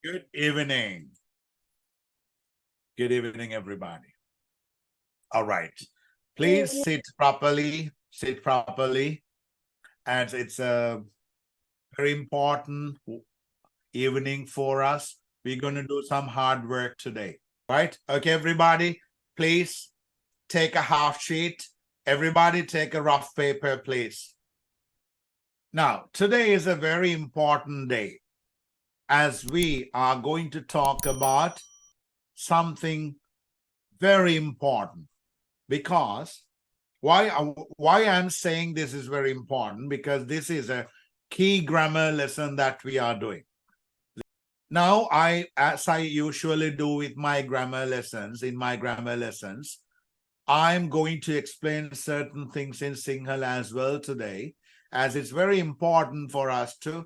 Good evening. Good evening, everybody. All right. Please sit properly. Sit properly. As it's a very important evening for us. We're going to do some hard work today. Right? Okay, everybody. Please take a half sheet. Everybody take a rough paper, please. Now, today is a very important day as we are going to talk about something very important. Because why I'm saying this is very important, because this is a key grammar lesson that we are doing. Now, as I usually do with my grammar lessons, I'm going to explain certain things in Sinhala as well today, as it's very important for us to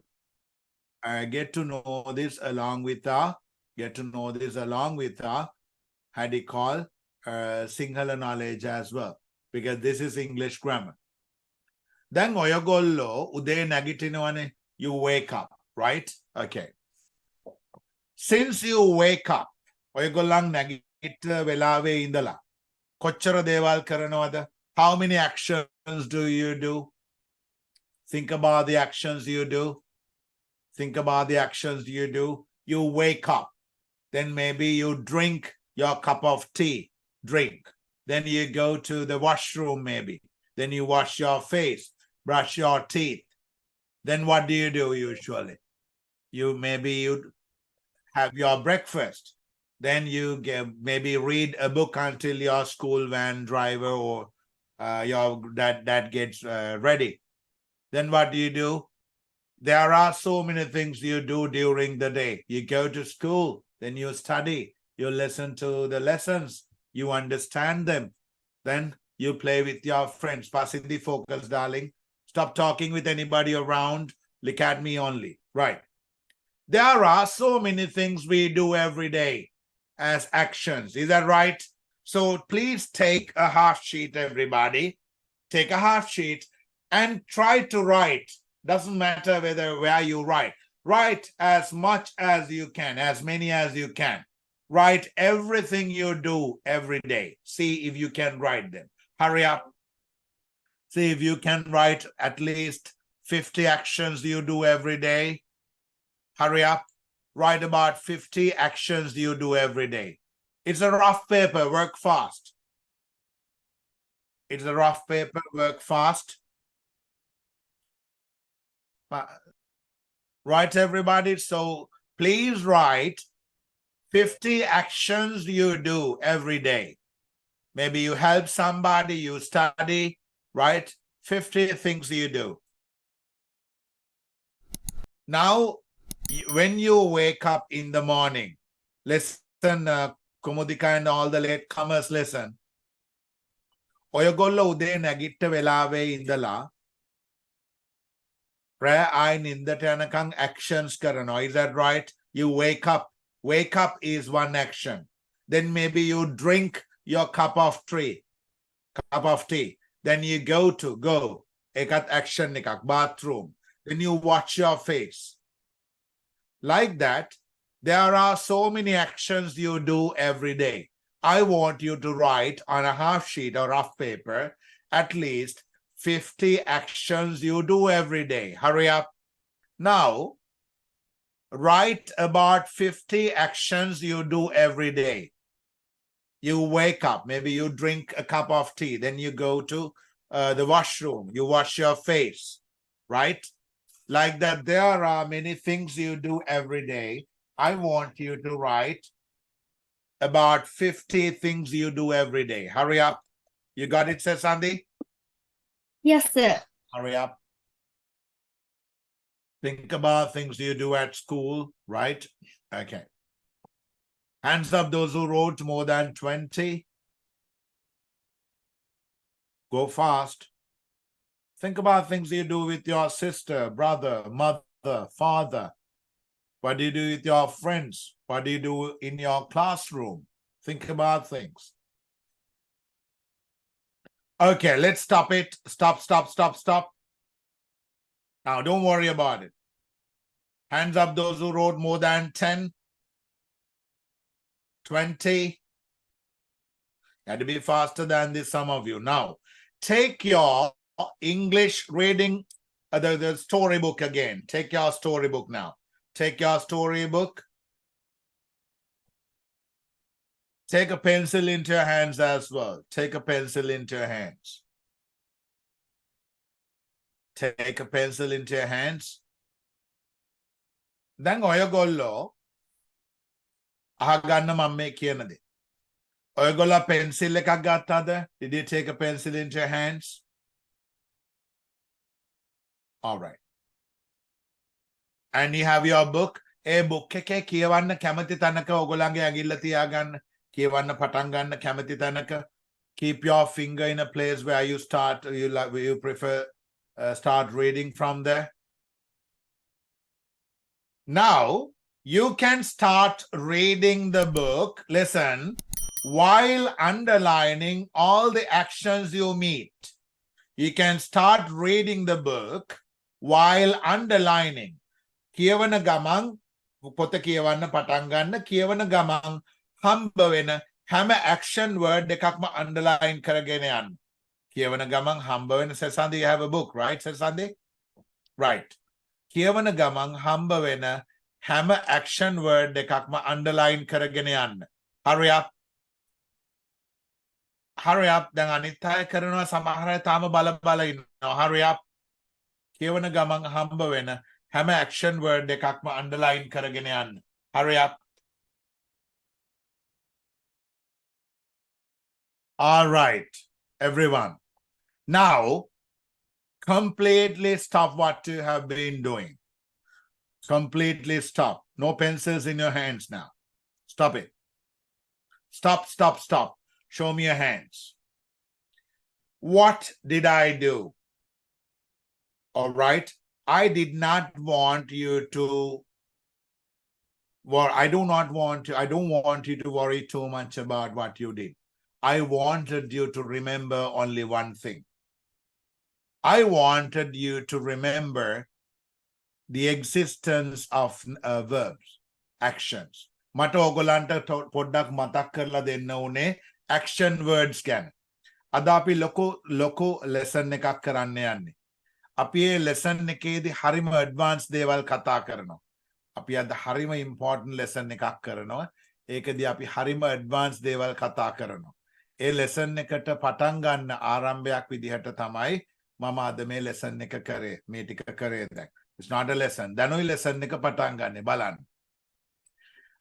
get to know this along with our, how do you call, Sinhala knowledge as well, because this is English grammar. Then oyagollo uday nagitinwane, you wake up, right? Okay. Since you wake up, oyagollang nagit velave indala. Kochara deval karanawada. How many actions do you do? Think about the actions you do. You wake up. Then maybe you drink your cup of tea. Then you go to the washroom maybe. Then you wash your face, brush your teeth. Then what do you do usually? You have your breakfast. Then you maybe read a book until your school van driver or your dad gets ready. Then what do? There are so many things you do during the day. You go to school, then you study, you listen to the lessons, you understand them. Then you play with your friends. Passing the focus, darling. Stop talking with anybody around. Look at me only. Right. There are so many things we do every day as actions. Is that right? So please take a half sheet, everybody. Take a half sheet and try to write. Doesn't matter where you write. Write as much as you can, as many as you can. Write everything you do every day. See if you can write them. Hurry up. See if you can write at least 50 actions you do every day. Hurry up. Write about 50 actions you do every day. It's a rough paper. Work fast. It's a rough paper. Work fast. Right, everybody? So please write 50 actions you do every day. Maybe you help somebody, you study, right? 50 things you do. Now, when you wake up in the morning, listen, Kumudika and all the latecomers, listen. Oyagollo ude nagitta velave indala. Prayer I nindatanakang actions karano. Is that right? You wake up. Wake up is one action. Then maybe you drink your cup of tea. Then you go. Ekat action nikak bathroom. Then you wash your face. Like that, there are so many actions you do every day. I want you to write on a half sheet or rough paper at least 50 actions you do every day. Hurry up. Now, write about 50 actions you do every day. You wake up, maybe you drink a cup of tea, then you go to the washroom, you wash your face, right? Like that, there are many things you do every day. I want you to write about 50 things you do every day. Hurry up. You got it, Sandy? Yes, sir. Hurry up. Think about things you do at school, right? Okay. Hands up those who wrote more than 20. Go fast. Think about things you do with your sister, brother, mother, father. What do you do with your friends? What do you do in your classroom? Think about things. Okay, let's stop it. Stop. Now, don't worry about it. Hands up those who wrote more than 10. 20. Got to be faster than this, some of you. Now, take your English reading, the storybook again. Take your storybook now. Take your storybook. Take a pencil into your hands as well. Take a pencil into your hands. Take a pencil into your hands. Then oyagollo ahaganna mම මේ කියන දේ. ඔයගොල්ලෝ pencil එකක් ගත්තද? Did you take a pencil into your hands? All right. And you have your book. A book එකේ කියවන්න කැමති තැනක ඔයගොල්ලන්ගේ ඇඟිල්ල තියාගන්න. කියවන්න පටන් ගන්න කැමති තැනක. Keep your finger in a place where you start, you prefer start reading from there. Now, you can start reading the book, listen, while underlining all the actions you meet. You can start reading the book while underlining. කියවන ගමන් පොත කියවන්න පටන් ගන්න කියවන ගමන් හම්බ වෙන හැම action word එකක්ම underline කරගෙන යන්න. කියවන ගමන් හම්බ වෙන Sesandi, you have a book, right, Sesandi? Right. කියවන ගමන් හම්බ වෙන හැම action word එකක්ම underline කරගෙන යන්න. Hurry up. Hurry up. දැන් අනිත් අය කරනවා සමහර අය තාම බල ඉන්නවා. Hurry up. කියවන ගමන් හම්බ වෙන හැම action word එකක්ම underline කරගෙන යන්න. Hurry up. All right, everyone. Now, completely stop what you have been doing. Completely stop. No pencils in your hands now. Stop it. Stop, stop, stop. Show me your hands. What did I do? All right. I did not want you to, well, I don't want you to worry too much about what you did. I wanted you to remember only one thing. I wanted you to remember the existence of verbs, actions. මට ඔයගොල්ලන්ට පොඩ්ඩක් මතක් කරලා දෙන්න උනේ action words ගැන. අද අපි ලොකු lesson එකක් කරන්න යන්නේ. අපි මේ lesson එකේදී හරිම advanced දේවල් කතා කරනවා. අපි අද හරිම important lesson එකක් කරනවා. ඒකදී අපි හරිම advanced දේවල් කතා කරනවා. ඒ lesson එකට පටන් ගන්න ආරම්භයක් විදිහට තමයි මම අද මේ lesson එක කරේ. මේ ටික කරේ දැන්. It's not a lesson. දැනුයි lesson එක පටන් ගන්නෙ බලන්න.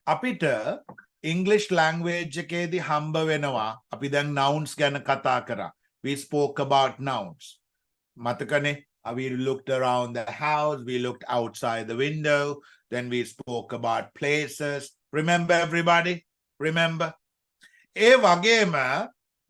අපිට English language එකේදී හම්බ වෙනවා අපි දැන් nouns ගැන කතා කරා. We spoke about nouns. මතකනේ? We looked around the house, we looked outside the window, then we spoke about places. Remember everybody? Remember? ඒ වගේම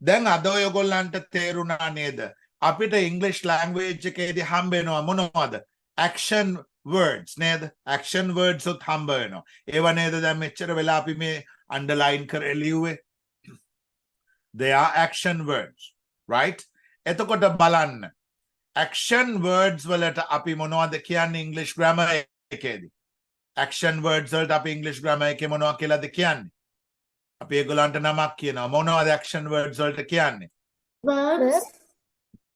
දැන් අද ඔයගොල්ලන්ට තේරුණා නේද? අපිට English language එකේදී හම්බ වෙනවා මොනවද? Action words නේද? Action words උත් හම්බ වෙනවා. ඒව නේද දැන් මෙච්චර වෙලා අපි මේ underline කරලා ලියුවේ? They are action words, right? එතකොට බලන්න. Action words වලට අපි මොනවද කියන්නේ English grammar එකේදී? Action words වලට අපි English grammar එකේ මොනවද කියලාද කියන්නේ? අපි ඒගොල්ලන්ට නමක් කියනවා. මොනවද action words වලට කියන්නේ? Verbs.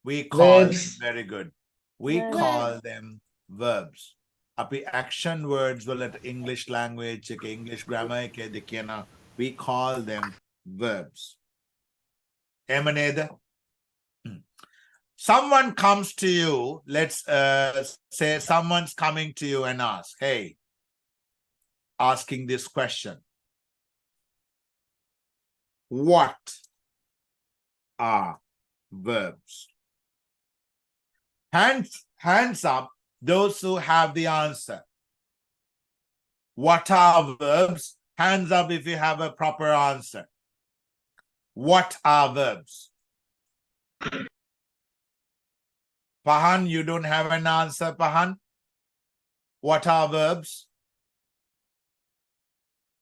We call Verbs. them, very good. We call them verbs. අපි action words වලට English language එකේ English grammar එකේදී කියනවා. We call them verbs. එහෙම නේද? Someone comes to you, let's say someone's coming to you and ask, hey, asking this question. What are verbs? Hands up, those who have the answer. What are verbs? Hands up if you have a proper answer. What are verbs? Pahan, you don't have an answer, Pahan. What are verbs?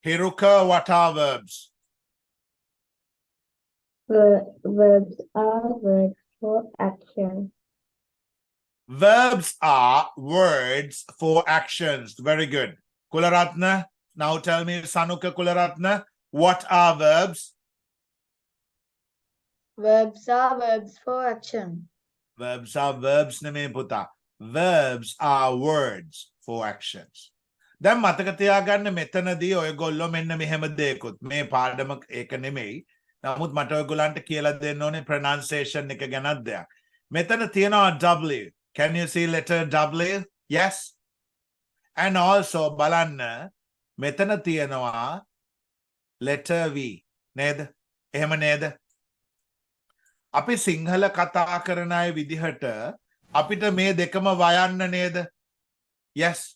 Hiruka, what are verbs? Verbs are words for action. Verbs are words for actions. Very good. Kularatna, now tell me, Sanuka Kularatna, What are verbs? Verbs are verbs for action. Verbs are verbs නෙමේ පුතා. Verbs are words for actions. දැන් මතක තියාගන්න මෙතනදී ඔයගොල්ලෝ මෙන්න මෙහෙම දෙයක්ුත් මේ පාඩම ඒක නෙමෙයි. නමුත් මට ඔයගොල්ලන්ට කියලා දෙන්න ඕනේ pronunciation එක ගැනත් දෙයක්. මෙතන තියෙනවා W. Can you see letter W? Yes. And also බලන්න මෙතන තියෙනවා letter V. නේද? එහෙම නේද? අපි සිංහල කතා කරන අය විදිහට අපිට මේ දෙකම වයන්න නේද? Yes.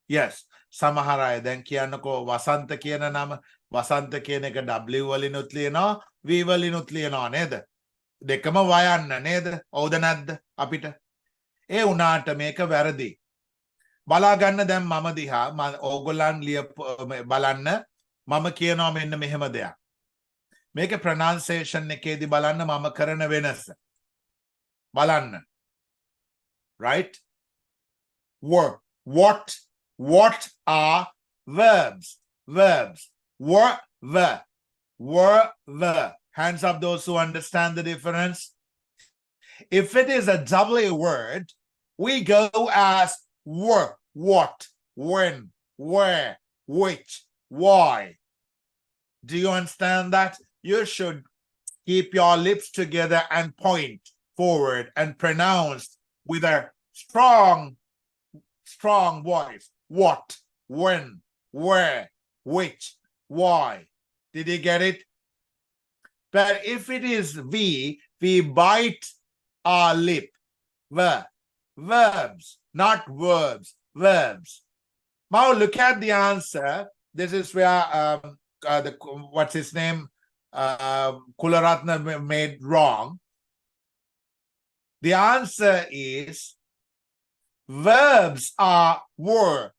Yes. සමහර අය දැන් කියන්නකෝ වසන්ත කියන නම වසන්ත කියන එක W වලිනුත් ලියනවා V වලිනුත් ලියනවා නේද? දෙකම වයන්න නේද? ඔව්ද නැද්ද අපිට? ඒ උනාට මේක වැරදි. බලා ගන්න දැන් මම දිහා ඕගොල්ලන් බලන්න මම කියනවා මෙන්න මෙහෙම දෙයක්. මේක pronunciation එකේදී බලන්න මම කරන වෙනස. බලන්න. Right? What are verbs? Verbs. Were. Hands up those who understand the difference. If it is a W word, we go as were, what, when, where, which, why. Do you understand that? You should keep your lips together and point forward and pronounce with a strong voice. What, when, where, which, why. Did you get it? But if it is V, we bite our lip. Verbs, not verbs. Verbs. Now look at the answer. This is where what's his name? Kularatna made wrong. The answer is verbs are were.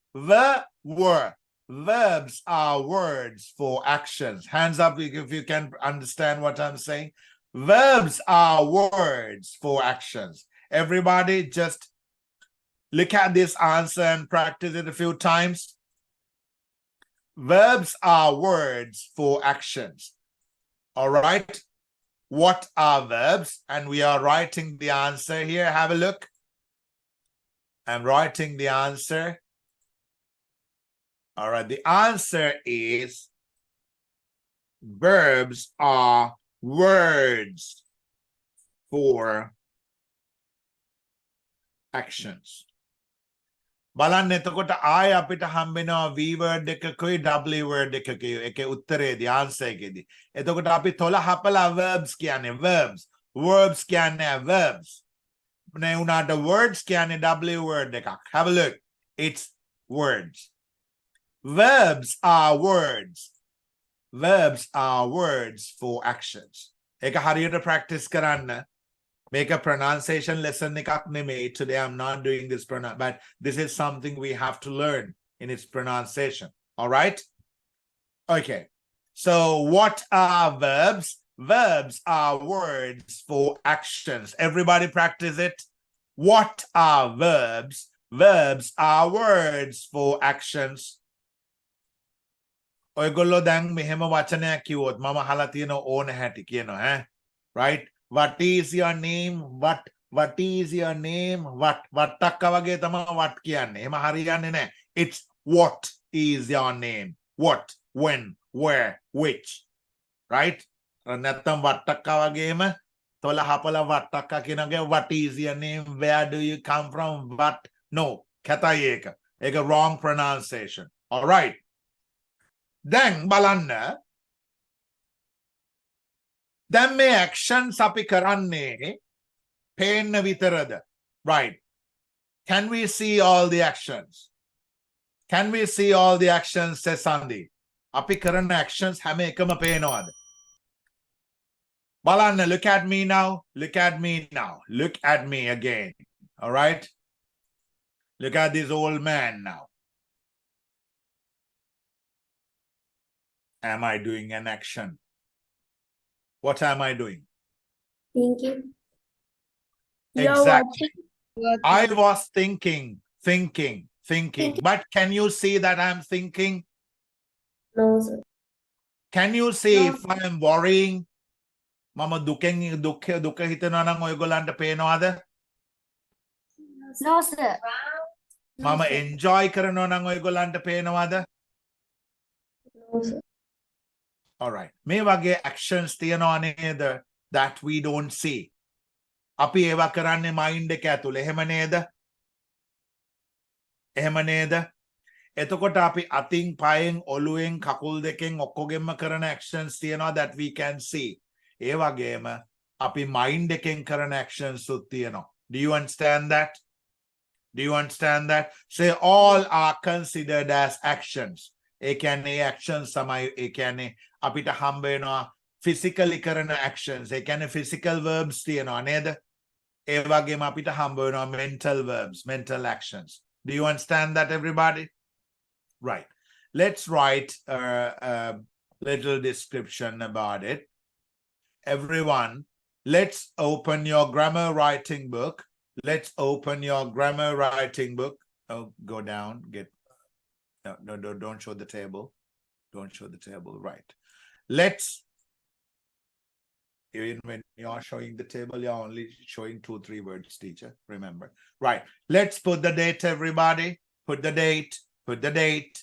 Verbs are words for actions. Hands up if you can understand what I'm saying. Verbs are words for actions. Everybody just look at this answer and practice it a few times. Verbs are words for actions. All right. What are verbs? And we are writing the answer here. Have a look. I'm writing the answer. All right. The answer is verbs are words for actions. බලන්න එතකොට ආය අපිට හම්බෙනවා V word එකකුයි W word එකකුයි ඒකේ උත්තරේදී answer එකේදී. එතකොට අපි තොල හපලා verbs කියන්නේ verbs කියන්නේ verbs. නේ උනාට words කියන්නේ W word එකක්. Have a look. It's words. Verbs are words. Verbs are words for actions. ඒක හරියට practice කරන්න. Make a pronunciation lesson. Today I'm not doing this, but this is something we have to learn in its pronunciation. All right? Okay. So what are verbs? Verbs are words for actions. Everybody practice it. What are verbs? Verbs are words for actions. ඔයගොල්ලෝ දැන් මෙහෙම වචනයක් කිව්වොත් මම අහලා තියෙන ඕන හැටි කියනවා right? What is your name? What is your name? What takka wage tama what kiyanne. Ehema hariyanne naha. It's what is your name? What, when, where, which. Right? Natham what takka wagema tola hapala what takka kinage what is your name? Where do you come from? What? No. Kata eka. Eka wrong pronunciation. All right. Then balanna දැන් මේ actions අපි කරන්නේ පේන්න විතරද? Right. Can we see all the actions? Can we see all the actions, says Sandeep? අපි කරන actions හැම එකම පේනවද? බලන්න, look at me now. Look at me now. Look at me again. All right? Look at this old man now. Am I doing an action? What am I doing? Thinking. Exactly. I was thinking. But can you see that I'm thinking? No, sir. Can you see No. if I am worrying? Mama දුක හිතනවා නම් ඔයගොල්ලන්ට පේනවද? No, sir. මම enjoy කරනවා නම් ඔයගොල්ලන්ට පේනවද? No, sir. All right. මේ වගේ actions තියනවා නේද that we don't see. අපි ඒවා කරන්නේ mind එක ඇතුලේ. එහෙම නේද? එහෙම නේද? එතකොට අපි අතින් පයෙන් ඔළුවෙන් කකුල් දෙකෙන් ඔක්කොගෙම කරන actions තියනවා that we can see. ඒ වගේම අපි mind එකෙන් කරන actions උත් තියනවා. Do you understand that? Do you understand that? Say all are considered as actions. ඒ කියන්නේ actions තමයි ඒ කියන්නේ අපිට හම්බ වෙනවා physically කරන actions. ඒ කියන්නේ physical verbs තියනවා නේද? ඒ වගේම අපිට හම්බ වෙනවා mental verbs, mental actions. Do you understand that, everybody? Right. Let's write a little description about it. Everyone, let's open your grammar writing book. Let's open your grammar writing book. Oh, go down. No, don't show the table. Don't show the table. Right. Let's, even when you're showing the table, you're only showing 2-3 words, teacher. Remember. Right. Let's put the date, everybody. Put the date. Put the date.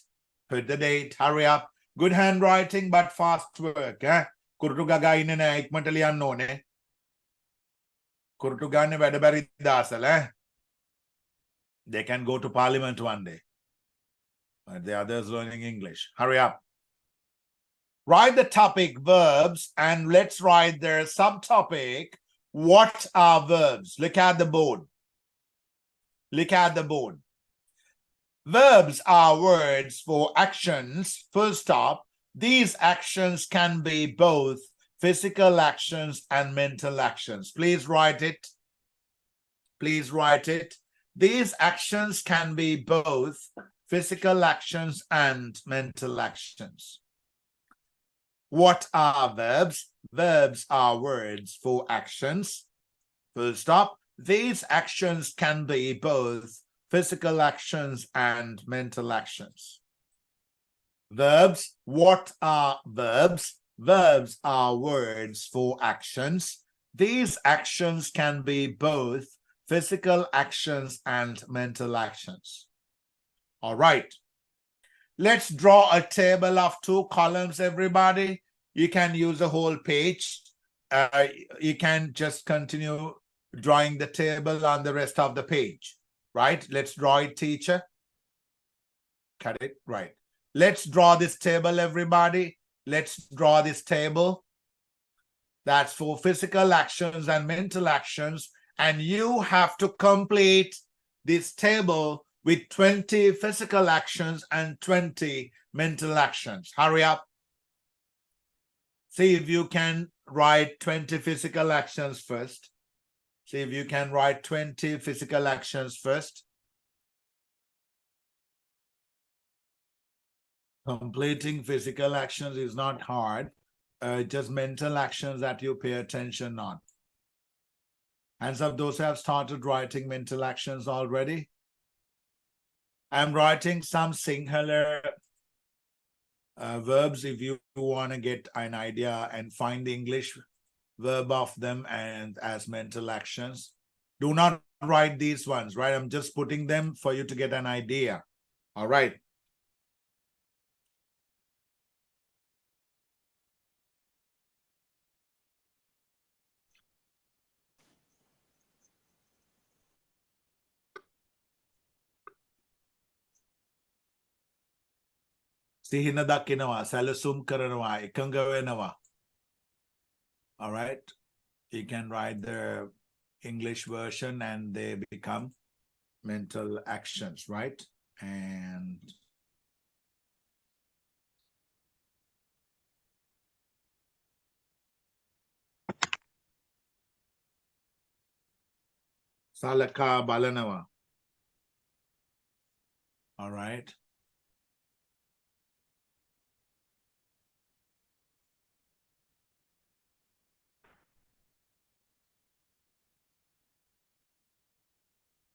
Put the date. Hurry up. Good handwriting, but fast work. Kurtu gaga inne na ikmata liyanna ඕනේ. Kurtu ganne වැඩ බැරි දාසල. They can go to parliament one day. But the others learning English. Hurry up. Write the topic verbs and let's write their subtopic. What are verbs? Look at the board. Look at the board. Verbs are words for actions. Full stop. These actions can be both physical actions and mental actions. Please write it. Please write it. These actions can be both physical actions and mental actions. What are verbs? Verbs are words for actions. Full stop. These actions can be both physical actions and mental actions. Verbs. What are verbs? Verbs are words for actions. These actions can be both physical actions and mental actions. All right. Let's draw a table of 2 columns, everybody. You can use a whole page. You can just continue drawing the table on the rest of the page, right? Let's draw it, teacher. Cut it, right. Let's draw this table, everybody. Let's draw this table. That's for physical actions and mental actions. And you have to complete this table with 20 physical actions and 20 mental actions. Hurry up. See if you can write 20 physical actions first. See if you can write 20 physical actions first. Completing physical actions is not hard. Just mental actions that you pay attention on. Hands up those who have started writing mental actions already. I'm writing some singular verbs if you want to get an idea and find the English verb of them and as mental actions. Do not write these ones, right? I'm just putting them for you to get an idea. All right. සිහින දකිනවා, සැලසුම් කරනවා, එකඟ වෙනවා. All right. You can write the English version and they become mental actions, right? And Salaka Balanava. All right.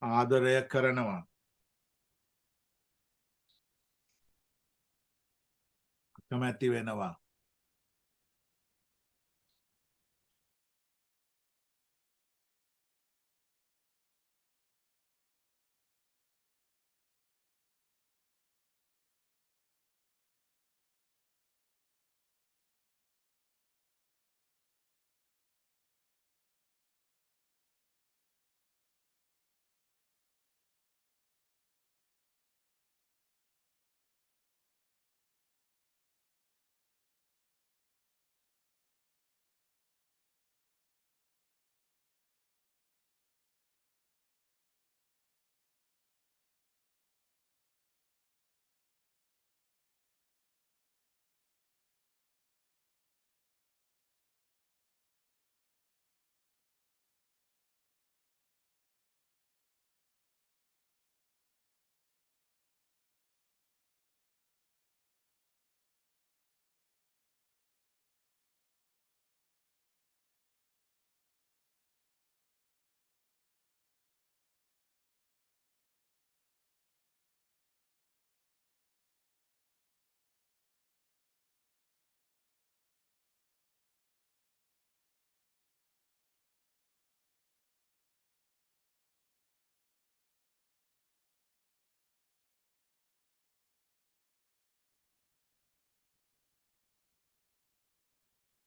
ආදරය කරනවා. කැමැති වෙනවා.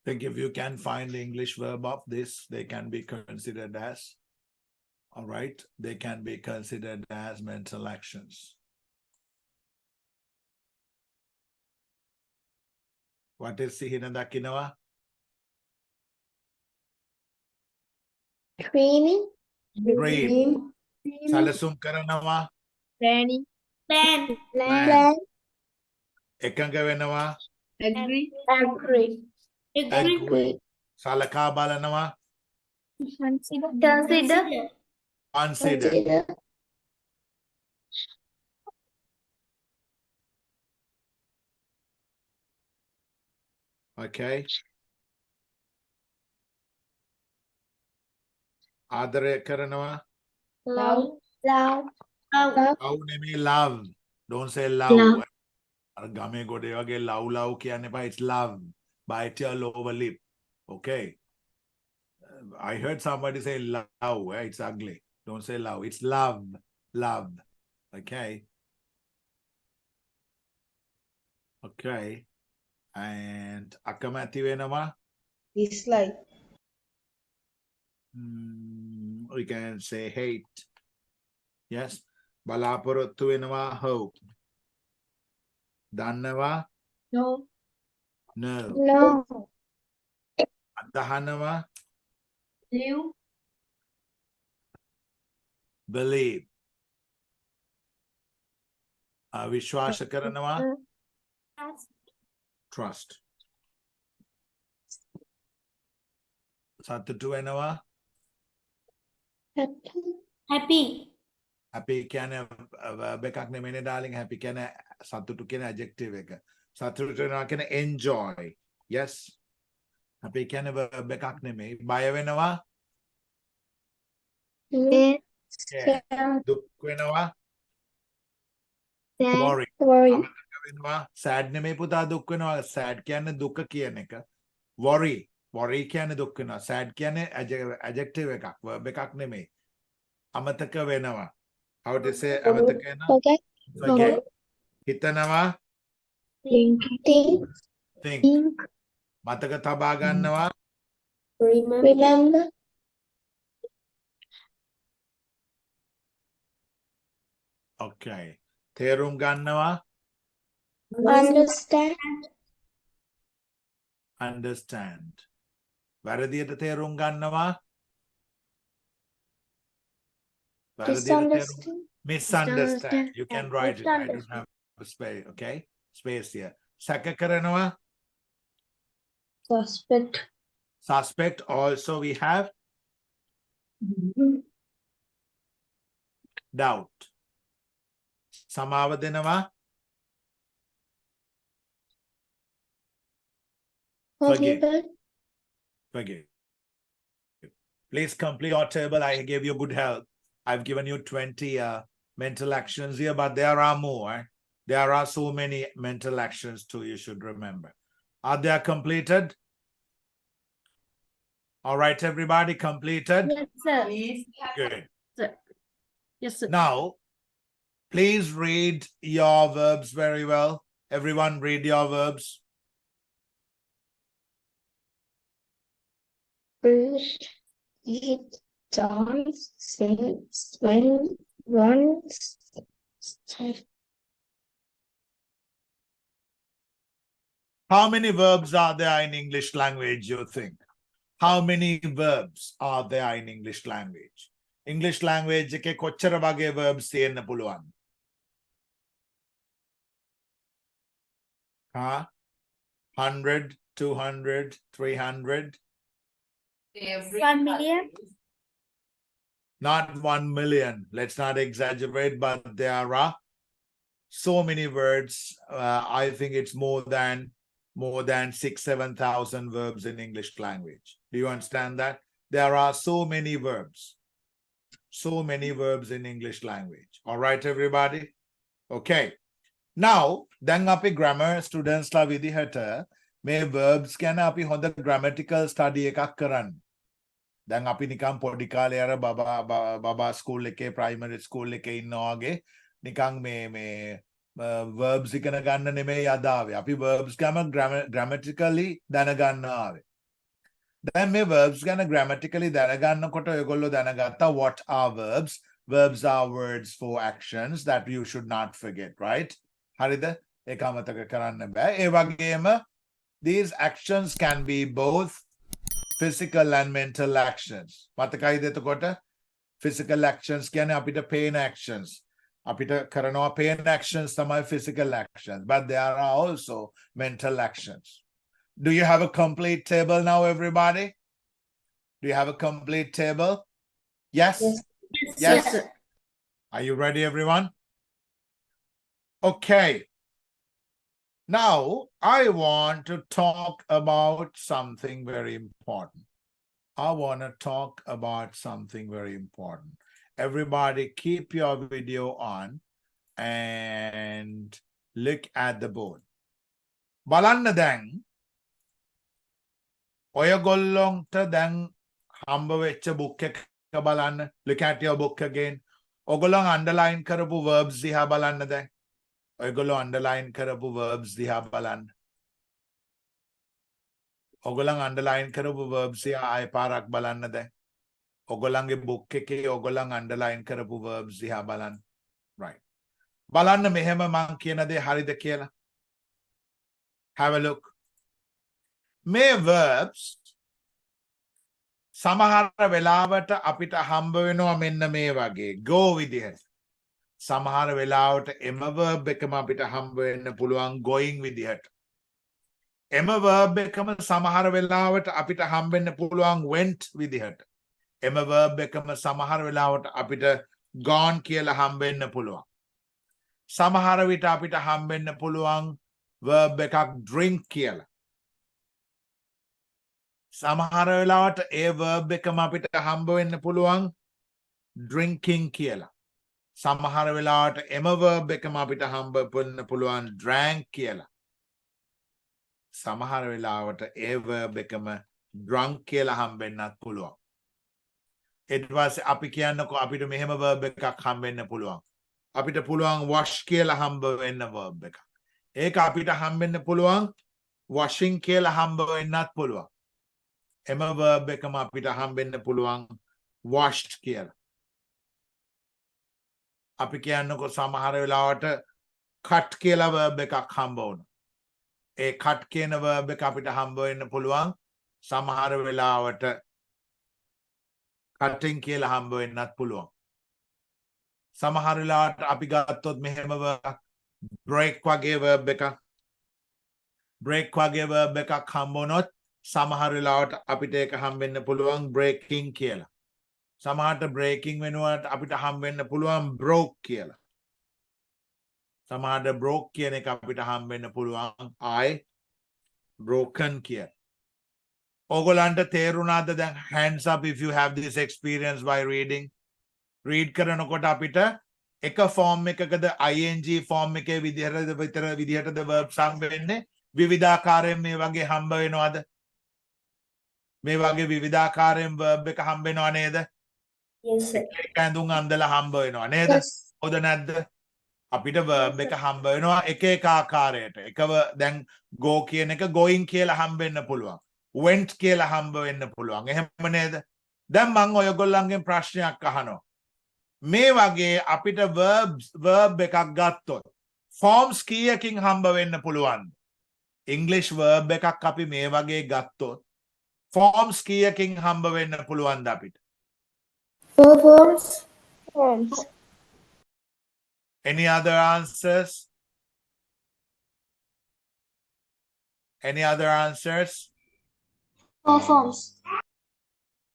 think if you can find the English verb of this, they can be considered as, all right, they can be considered as mental actions. What is Sihina Dakinawa? Dreaming. Dream. Salasum Karanawa? Planning. Plan. Plan. Ekanga Venawa? Agree. Agree. Agree. Salaka Balanawa? Consider. Consider. Consider. Okay. Adare Karanawa? Love. Love. Love name love. Don't say love. Love. Game go de wage love love kiyane pa, it's love. Bite your lower lip. Okay. I heard somebody say love. It's ugly. Don't say love. It's love. Love. Okay. Okay. And akamati venawa? Dislike. We can say hate. Yes. Balaporottu venawa? Hope. Dannawa? No. No. No. Adahanawa? Live. Believe. Vishwasa karanawa? Trust. Sattu venawa? Happy. Happy කියන්නේ verb එකක් නෙමෙයිනේ darling. Happy කියන්නේ සතුටු කියන adjective එක. සතුටු වෙනවා කියන්නේ enjoy. Yes. Happy කියන්නේ verb එකක් නෙමෙයි. බය වෙනවා? දුක් වෙනවා? Worry. අමතක වෙනවා? Sad නෙමෙයි පුතා දුක් වෙනවා. Sad කියන්නේ දුක කියන එක. Worry. Worry කියන්නේ දුක් වෙනවා. Sad කියන්නේ adjective එකක්. Verb එකක් නෙමෙයි. අමතක වෙනවා. How to say අමතක වෙනවා? Okay. Forget. හිතනවා? Think. මතක තබා ගන්නවා? Remember. Okay. තේරුම් ගන්නවා? Understand. Understand. වැරදියට තේරුම් ගන්නවා? Misunderstand. Misunderstand. You can write it. I don't have a space. Okay. Space here. සැක කරනවා? Suspect. Suspect. Also we have doubt. සමාව දෙනවා? Forgive. Forgive. Please complete your table. I gave you good help. I've given you 20 mental actions here, but there are more. There are so many mental actions too, you should remember. Are they completed? All right, everybody, completed? Yes, sir. Good. Sir. Yes, sir. Now, please read your verbs very well. Everyone read your verbs. Bruce, eat, dance, sing, swing, run, How many verbs are there in English language, you think? How many verbs are there in English language? English language එකේ කොච්චර වගේ verbs තියෙන්න පුළුවන්? 100, 200, 300? 1 million. Not 1 million. Let's not exaggerate, but there are so many words. I think it's more than 6,000-7,000 verbs in English language. Do you understand that? There are so many verbs. So many verbs in English language. All right, everybody? Okay. Now, දැන් අපි grammar students ලා විදිහට මේ verbs ගැන අපි හොඳ grammatical study එකක් කරන්න. දැන් අපි නිකන් පොඩි කාලේ අර බබා ස්කූල් එකේ primary school එකේ ඉන්නවා වගේ නිකන් මේ verbs ඉගෙන ගන්න නෙමෙයි අද ආවේ. අපි verbs ගැන grammatically දැනගන්න ආවේ. දැන් මේ verbs ගැන grammatically දැනගන්නකොට ඔයගොල්ලෝ දැනගත්තා what are verbs? Verbs are words for actions that you should not forget, right? හරිද? ඒක අමතක කරන්න බෑ. ඒ වගේම these actions can be both physical and mental actions. මතකයිද එතකොට? Physical actions කියන්නේ අපිට pain actions. අපිට කරනවා pain actions තමයි physical actions. But there are also mental actions. Do you have a complete table now, everybody? Do you have a complete table? Yes? Yes, sir. Are you ready, everyone? Okay. Now, I want to talk about something very important. I want to talk about something very important. Everybody keep your video on and look at the board. බලන්න දැන් ඔයගොල්ලොන්ට දැන් හම්බ වෙච්ච book එක බලන්න. Look at your book again. ඔයගොල්ලන් underline කරපු verbs දිහා බලන්න දැන්. ඔයගොල්ලෝ underline කරපු verbs දිහා බලන්න. ඔයගොල්ලන් underline කරපු verbs දිහා ආයෙ පාරක් බලන්න දැන්. ඔයගොල්ලන්ගේ book එකේ ඔයගොල්ලන් underline කරපු verbs දිහා බලන්න. Right. බලන්න මෙහෙම මං කියන දේ හරිද කියලා. Have a look. මේ verbs සමහර වෙලාවට අපිට හම්බ වෙනවා මෙන්න මේ වගේ go විදිහට. සමහර වෙලාවට එම verb එකම අපිට හම්බ වෙන්න පුළුවන් going විදිහට. එම verb එකම සමහර වෙලාවට අපිට හම්බ වෙන්න පුළුවන් went විදිහට. එම verb එකම සමහර වෙලාවට අපිට gone කියලා හම්බ වෙන්න පුළුවන්. සමහර විට අපිට හම්බ වෙන්න පුළුවන් verb එකක් drink කියලා. සමහර වෙලාවට ඒ verb එකම අපිට හම්බ වෙන්න පුළුවන් drinking කියලා. සමහර වෙලාවට එම verb එකම අපිට හම්බ වෙන්න පුළුවන් drank කියලා. සමහර වෙලාවට ඒ verb එකම drunk කියලා හම්බ වෙන්නත් පුළුවන්. ඊට පස්සේ අපි කියන්නකො අපිට මෙහෙම verb එකක් හම්බ වෙන්න පුළුවන්. අපිට පුළුවන් wash කියලා හම්බ වෙන්න verb එකක්. ඒක අපිට හම්බ වෙන්න පුළුවන් washing කියලා හම්බ වෙන්නත් පුළුවන්. එම verb එකම අපිට හම්බෙන්න පුළුවන් washed කියලා. අපි කියන්නකො සමහර වෙලාවට cut කියලා verb එකක් හම්බ වුණා. ඒ cut කියන verb එක අපිට හම්බ වෙන්න පුළුවන් සමහර වෙලාවට cutting කියලා හම්බ වෙන්නත් පුළුවන්. සමහර වෙලාවට අපි ගත්තොත් මෙහෙම break වගේ verb එකක් break වගේ verb එකක් හම්බ වුණොත් සමහර වෙලාවට අපිට ඒක හම්බෙන්න පුළුවන් breaking කියලා. සමහරට breaking වෙනුවට අපිට හම්බෙන්න පුළුවන් broke කියලා. සමහරට broke කියන එක අපිට හම්බෙන්න පුළුවන් I broken කියලා. ඕගොල්ලන්ට තේරුණාද දැන් hands up if you have this experience by reading. read කරනකොට අපිට එක form එකකද ing form එකේ විදිහටද verbs හම්බ වෙන්නේ විවිධාකාරයෙන් මේ වගේ හම්බ වෙනවද? මේ වගේ විවිධාකාරයෙන් verb එක හම්බ වෙනව නේද? Yes, sir. එක ඇඳුම් අඳලා හම්බ වෙනව නේද? Yes. හොඳ නැද්ද? අපිට verb එක හම්බ වෙනවා එක එක ආකාරයට. එකව දැන් go කියන එක going කියලා හම්බ වෙන්න පුළුවන්. went කියලා හම්බ වෙන්න පුළුවන්. එහෙම නේද? දැන් මම ඔයගොල්ලන්ගෙන් ප්‍රශ්නයක් අහනවා. මේ වගේ අපිට verb එකක් ගත්තොත් forms කීයකින් හම්බ වෙන්න පුළුවන්ද? English verb එකක් අපි මේ වගේ ගත්තොත් forms කීයකින් හම්බ වෙන්න පුළුවන්ද අපිට? 4 forms. Forms. Any other answers? Any other answers? 4 forms.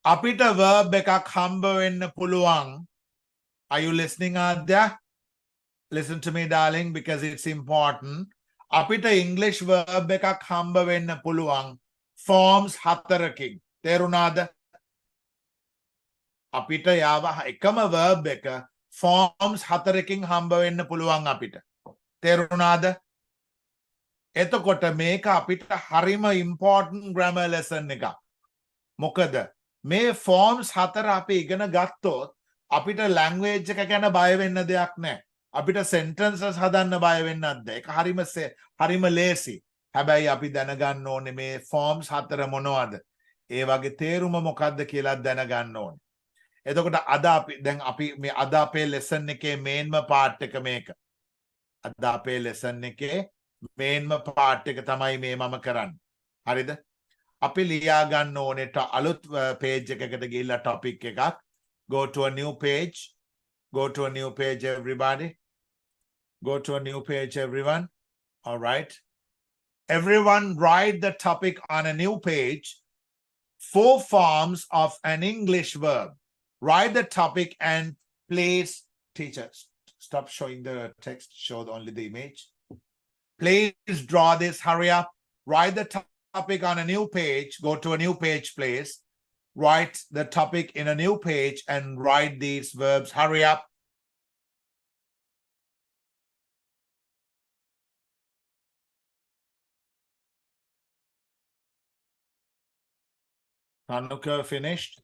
අපිට verb එකක් හම්බ වෙන්න පුළුවන්. Are you listening out there? Listen to me, darling, because it's important. අපිට English verb එකක් හම්බ වෙන්න පුළුවන් forms 4කින්. තේරුණාද? අපිට යාව එකම verb එක forms 4කින් හම්බ වෙන්න පුළුවන් අපිට. තේරුණාද? එතකොට මේක අපිට හරිම important grammar lesson එකක්. මොකද මේ forms 4 අපි ඉගෙන ගත්තොත් අපිට language එක ගැන බය වෙන්න දෙයක් නැහැ. අපිට sentences හදන්න බය වෙන්නත් නැහැ. ඒක හරිම ලේසි. හැබැයි අපි දැනගන්න ඕනේ මේ forms 4 මොනවද? ඒ වගේ තේරුම මොකක්ද කියලා දැනගන්න ඕනේ. එතකොට අද අපි දැන් අපි මේ අද අපේ ලෙසන් එකේ මේන්ම පාර්ට් එක මේක. අද අපේ ලෙසන් එකේ මේන්ම පාර්ට් එක තමයි මේ මම කරන්නේ. හරිද? අපි ලියා ගන්න ඕනේ අලුත් page එකකට ගිහිල්ලා topic එකක්. Go to a new page. Go to a new page, everybody. Go to a new page, everyone. All right. Everyone write the topic on a new page. 4 forms of an English verb. Write the topic and please, teachers, stop showing the text, show only the image. Please draw this, hurry up. Write the topic on a new page. Go to a new page, please. Write the topic in a new page and write these verbs. Hurry up. Tanuka finished?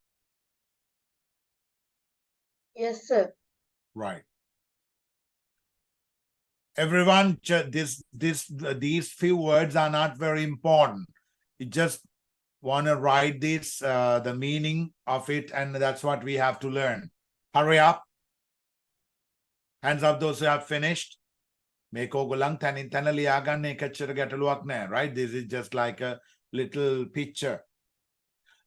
Yes, sir. Right. Everyone, these few words are not very important. You just want to write this, the meaning of it, and that's what we have to learn. Hurry up. Hands up those who have finished. Right? This is just like a little picture.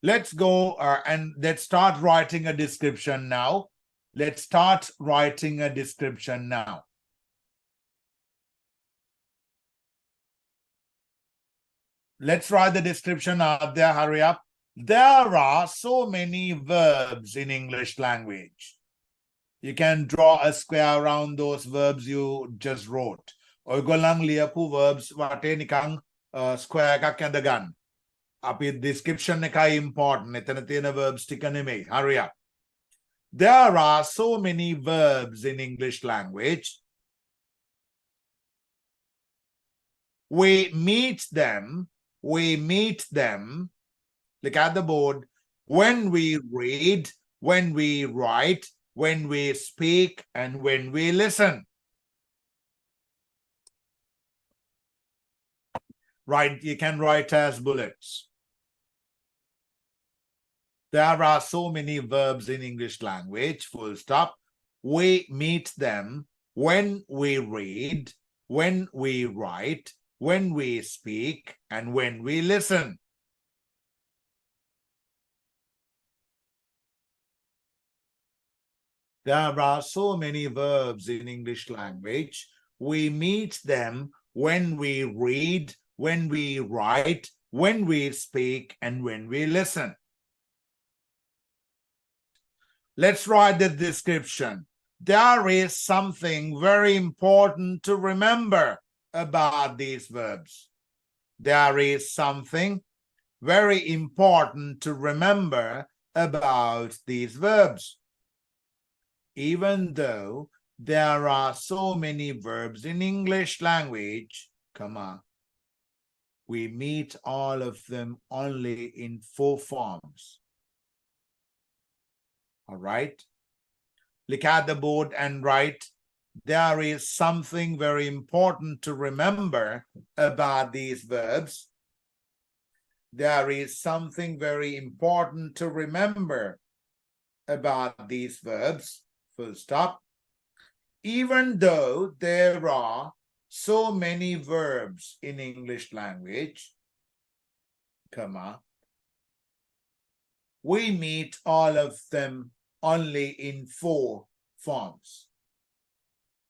Let's go and let's start writing a description now. Let's start writing a description now. Let's write the description out there. Hurry up. There are so many verbs in English language. You can draw a square around those verbs you just wrote. ඔයගොල්ලන් ලියපු verbs වටේ නිකන් square එකක් ඇඳගන්න. අපි description එකයි important. එතන තියෙන verbs ටික නෙමෙයි. Hurry up. There are so many verbs in English language. We meet them. Look at the board. When we read, when we write, when we speak, and when we listen. Right, you can write as bullets. There are so many verbs in English language, full stop. We meet them when we read, when we write, when we speak, and when we listen. There are so many verbs in English language. We meet them when we read, when we write, when we speak, and when we listen. Let's write the description. There is something very important to remember about these verbs. There is something very important to remember about these verbs. Even though there are so many verbs in English language, we meet all of them only in 4 forms. All right? Look at the board and write, there is something very important to remember about these verbs. There is something very important to remember about these verbs. Full stop. Even though there are so many verbs in English language, we meet all of them only in 4 forms.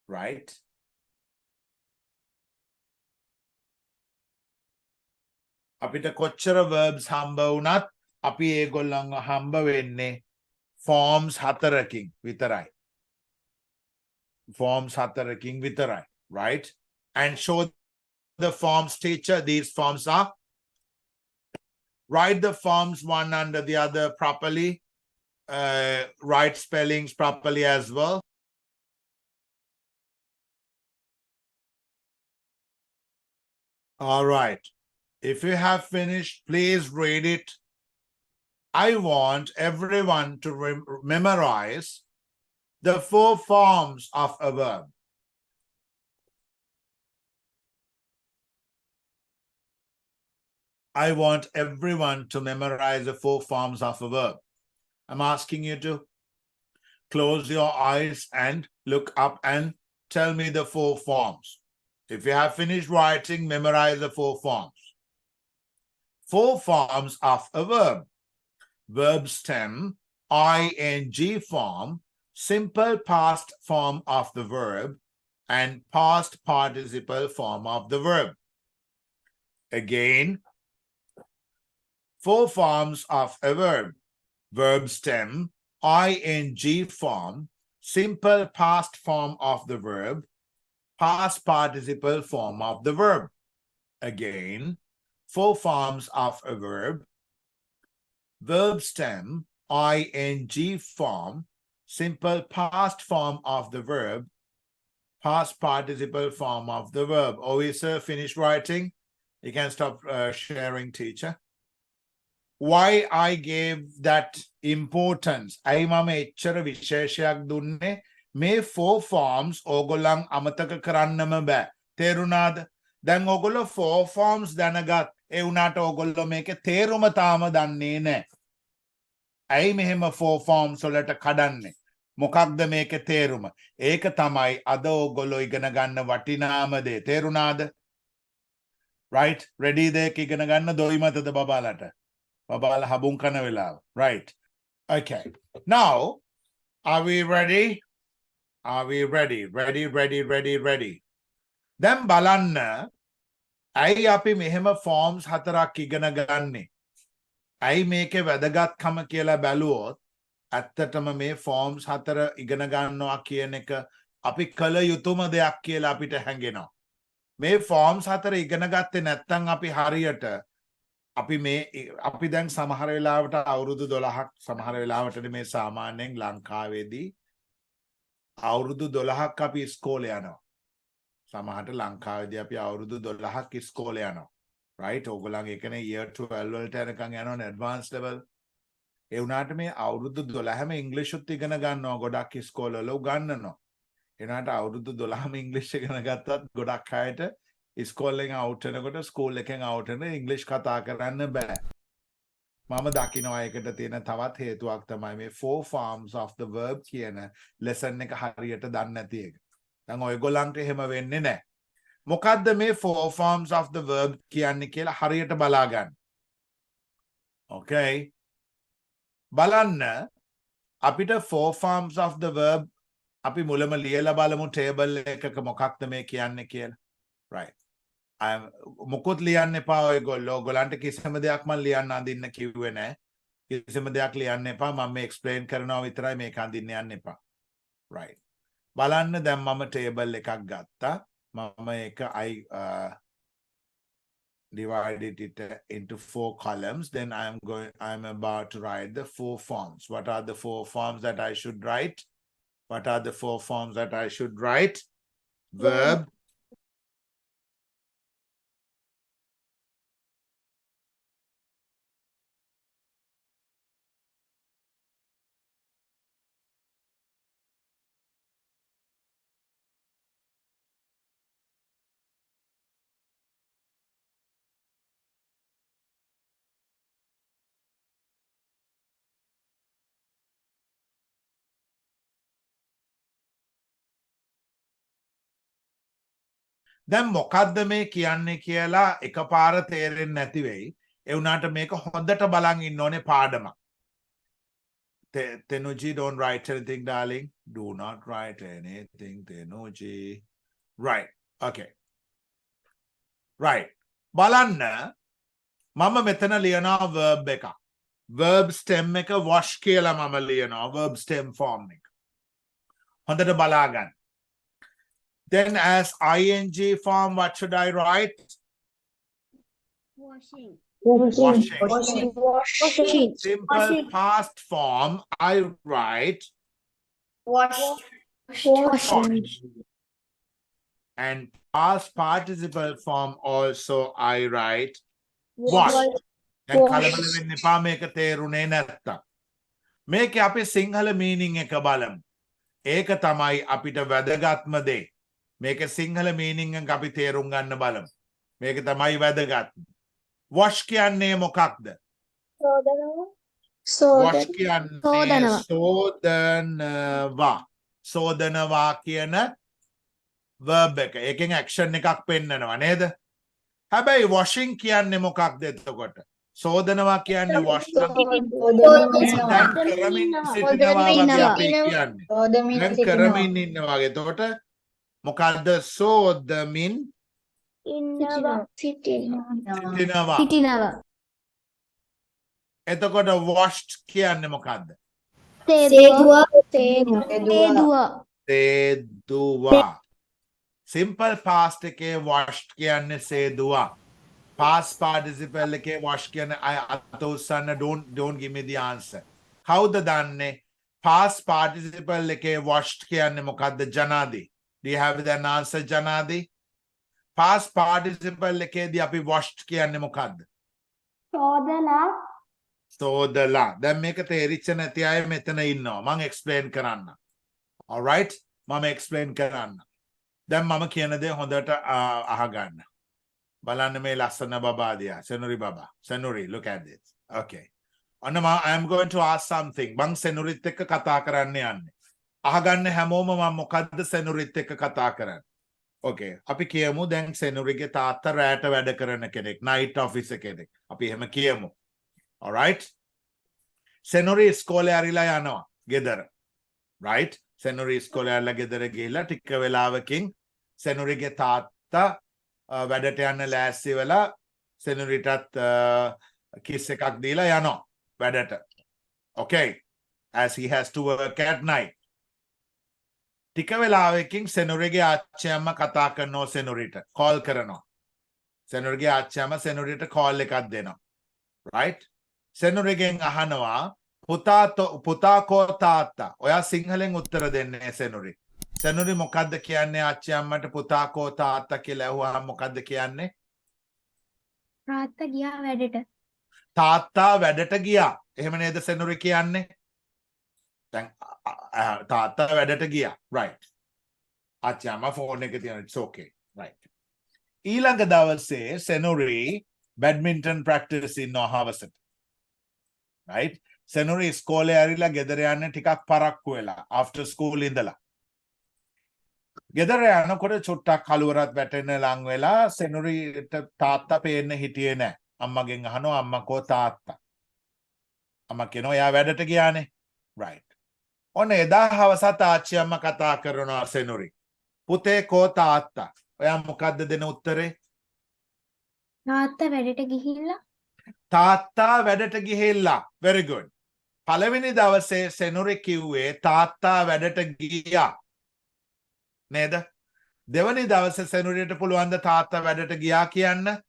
Right? අපිට කොච්චර verbs හම්බ වුණත් අපි ඒගොල්ලන්ව හම්බ වෙන්නේ forms 4කින් විතරයි. Forms 4කින් විතරයි. Right? And show the forms, teacher. These forms are. Write the forms one under the other properly. Write spellings properly as well. All right. If you have finished, please read it. I want everyone to memorize the 4 forms of a verb. I want everyone to memorize the 4 forms of a verb. I'm asking you to close your eyes and look up and tell me the 4 forms. If you have finished writing, memorize the 4 forms. 4 forms of a verb. Verb stem, ing form, simple past form of the verb, and past participle form of the verb. Again, 4 forms of a verb. Verb stem, ing form, simple past form of the verb, past participle form of the verb. Again, 4 forms of a verb. Verb stem, ing form, simple past form of the verb, past participle form of the verb. Always, sir, finish writing. You can stop sharing, teacher. Why I gave that importance? I mama echchara visheshayak dunne me 4 forms ogolang amataka karannama ba. Terunada? දැන් ඔගොල්ලෝ 4 forms දැනගත්. ඒ උනාට ඔගොල්ලෝ මේකේ තේරුම තාම දන්නේ නැහැ. ඇයි මෙහෙම 4 forms වලට කඩන්නේ? මොකක්ද මේකේ තේරුම? ඒක තමයි අද ඔගොල්ලෝ ඉගෙන ගන්න වටිනාම දේ. තේරුණාද? Right? Ready දෙක ඉගෙන ගන්න දොයි මතද බබාලට? බබාලා හබුන් කන වෙලාව. Right. Okay. Now, are we ready? Are we ready? Ready. දැන් බලන්න ඇයි අපි මෙහෙම forms 4ක් ඉගෙන ගන්නේ? ඇයි මේකේ වැදගත්කම කියලා බැලුවොත් ඇත්තටම මේ forms 4 ඉගෙන ගන්නවා කියන එක අපි කල යුතුම දෙයක් කියලා අපිට හැඟෙනවා. මේ forms 4 ඉගෙන ගත්තේ නැත්නම් අපි හරියට අපි දැන් සමහර වෙලාවට අවුරුදු 12ක් සමහර වෙලාවට මේ සාමාන්‍යයෙන් ලංකාවේදී අවුරුදු 12ක් අපි ඉස්කෝලේ යනවා. සමහරට ලංකාවේදී අපි අවුරුදු 12ක් ඉස්කෝලේ යනවා. Right? ඕගොල්ලන්ගේ එකනේ year 12 වලට යනකම් යනවනේ advanced level. ඒ වුණාට මේ අවුරුදු 12ම ඉංග්‍රීසිත් ඉගෙන ගන්නවා ගොඩක් ඉස්කෝලවල උගන්වනවා. එනවාට අවුරුදු 12ම ඉංග්‍රීසි ඉගෙන ගත්තත් ගොඩක් අයට ඉස්කෝලෙන් අවුට් වෙනකොට ස්කූල් එකෙන් අවුට් වෙන ඉංග්‍රීසි කතා කරන්න බෑ. මම දකිනවා ඒකට තියෙන තවත් හේතුවක් තමයි මේ 4 forms of the verb කියන lesson එක හරියට දන්නේ නැති එක. දැන් ඔයගොල්ලන්ට එහෙම වෙන්නේ නැහැ. මොකද්ද මේ 4 forms of the verb කියන්නේ කියලා හරියට බලා ගන්න. Okay. බලන්න අපිට 4 forms of the verb අපි මුලම ලියලා බලමු table එකක මොකක්ද මේ කියන්නේ කියලා. Right. මොකොත් ලියන්න එපා ඔයගොල්ලෝ. ඔයගොල්ලන්ට කිසිම දෙයක් මම ලියන්න අඳින්න කිව්වේ නැහැ. කිසිම දෙයක් ලියන්න එපා. මම මේ explain කරනවා විතරයි මේක අඳින්න යන්න එපා. Right. බලන්න දැන් මම table එකක් ගත්තා. මම ඒක I divided it into 4 columns. Then I'm about to write the 4 forms. What are the 4 forms that I should write? What are the 4 forms that I should write? Verb. දැන් මොකද්ද මේ කියන්නේ කියලා එකපාර තේරෙන්නේ නැති වෙයි. ඒ වුණාට මේක හොඳට බලන් ඉන්න ඕනේ පාඩමක්. Tenuji, don't write anything, darling. Do not write anything, Tenuji. Right. Okay. Right. බලන්න මම මෙතන ලියනවා verb එක. Verb stem එක wash කියලා මම ලියනවා. Verb stem form එක. හොඳට බලා ගන්න. Then as ing form, what should I write? Washing. Simple past form, I write Washing. and past participle form also I write wash. දැන් කලබල වෙන්න එපා මේක තේරුනේ නැත්තම්. මේකේ අපේ සිංහල meaning එක බලමු. ඒක තමයි අපිට වැදගත්ම දේ. මේක සිංහල meaning එක අපි තේරුම් ගන්න බලමු. මේක තමයි වැදගත්. wash කියන්නේ මොකක්ද? wash කියන්නේ සෝදනවා කියන verb එක. ඒකෙන් action එකක් පෙන්නනවා නේද? හැබැයි washing කියන්නේ මොකක්ද එතකොට? සෝදනවා කියන්නේ wash නම් දැන් කරමින් සිටිනවා වගේ අපි කියන්නේ. දැන් කරමින් ඉන්නවා වගේ. එතකොට මොකද්ද සෝදමින් සිටිනවා. එතකොට washed කියන්නේ මොකද්ද? සේදුවා. simple past එකේ washed කියන්නේ සේදුවා. past participle එකේ wash කියන්නේ අත උස්සන්න don't give me the answer. කවුද දන්නේ? past participle එකේ washed කියන්නේ මොකද්ද ජනාදී? do you have the answer ජනාදී? past participle එකේදී අපි washed කියන්නේ මොකද්ද? සෝදලා. දැන් මේක තේරිච්ච නැති අය මෙතන ඉන්නවා. මම explain කරන්න. all right? මම explain කරන්න. දැන් මම කියන දේ හොඳට අහගන්න. බලන්න මේ ලස්සන බබා දිහා. සෙනුරි බබා. සෙනුරි, look at this. okay. අන්න I am going to ask something. මං සෙනුරිත් එක්ක කතා කරන්න යන්නේ. අහගන්න හැමෝම මම මොකද්ද සෙනුරිත් එක්ක කතා කරන්නේ. okay. අපි කියමු දැන් සෙනුරිගේ තාත්තා රැට වැඩ කරන කෙනෙක්. night office කෙනෙක්. අපි එහෙම කියමු. all right? සෙනුරි ඉස්කෝලේ ඇරිලා යනවා. ගෙදර. right? සෙනුරි ඉස්කෝලේ ඇරිලා ගෙදර ගිහිල්ලා ටික වෙලාවකින් සෙනුරිගේ තාත්තා වැඩට යන්න ලෑස්ති වෙලා සෙනුරිටත් කිස් එකක් දීලා යනවා වැඩට. okay? as he has to work at night. ටික වෙලාවකින් සෙනුරිගේ ආච්චි අම්මා කතා කරනවා සෙනුරිට. කෝල් කරනවා. සෙනුරිගේ ආච්චි අම්මා සෙනුරිට කෝල් එකක් දෙනවා. right? සෙනුරිගෙන් අහනවා පුතා කෝ තාත්තා. ඔයා සිංහලෙන් උත්තර දෙන්නේ සෙනුරි. සෙනුරි මොකද්ද කියන්නේ ආච්චි අම්මට පුතා කෝ තාත්තා කියලා ඇහුවාම මොකද්ද කියන්නේ? තාත්තා ගියා වැඩට. තාත්තා වැඩට ගියා. එහෙම නේද සෙනුරි කියන්නේ? දැන් තාත්තා වැඩට ගියා. right. ආච්චි අම්මා ෆෝන් එකේ තියෙන it's okay. right. ඊළඟ දවසේ සෙනුරි badminton practice ඉන්නවා හවසට. right? සෙනුරි ඉස්කෝලේ ඇරිලා ගෙදර යන්න ටිකක් පරක්කු වෙලා after school ඉඳලා. ගෙදර යනකොට චුට්ටක් කලුවරත් වැටෙන්න ලං වෙලා සෙනුරිට තාත්තා පේන්න හිටියේ නැහැ. අම්මගෙන් අහනවා අම්මා කෝ තාත්තා. අම්මා කියනවා එයා වැඩට ගියානේ. right. ඔන්න එදා හවසත් ආච්චි අම්මා කතා කරනවා සෙනුරි. පුතේ කෝ තාත්තා. ඔයා මොකද්ද දෙන උත්තරේ? තාත්තා වැඩට ගිහිල්ලා. තාත්තා වැඩට ගිහිල්ලා. very good. පළවෙනි දවසේ සෙනුරි කිව්වේ තාත්තා වැඩට ගියා. නේද? දෙවැනි දවසේ සෙනුරියට පුළුවන් ද තාත්තා වැඩට ගියා කියන්න?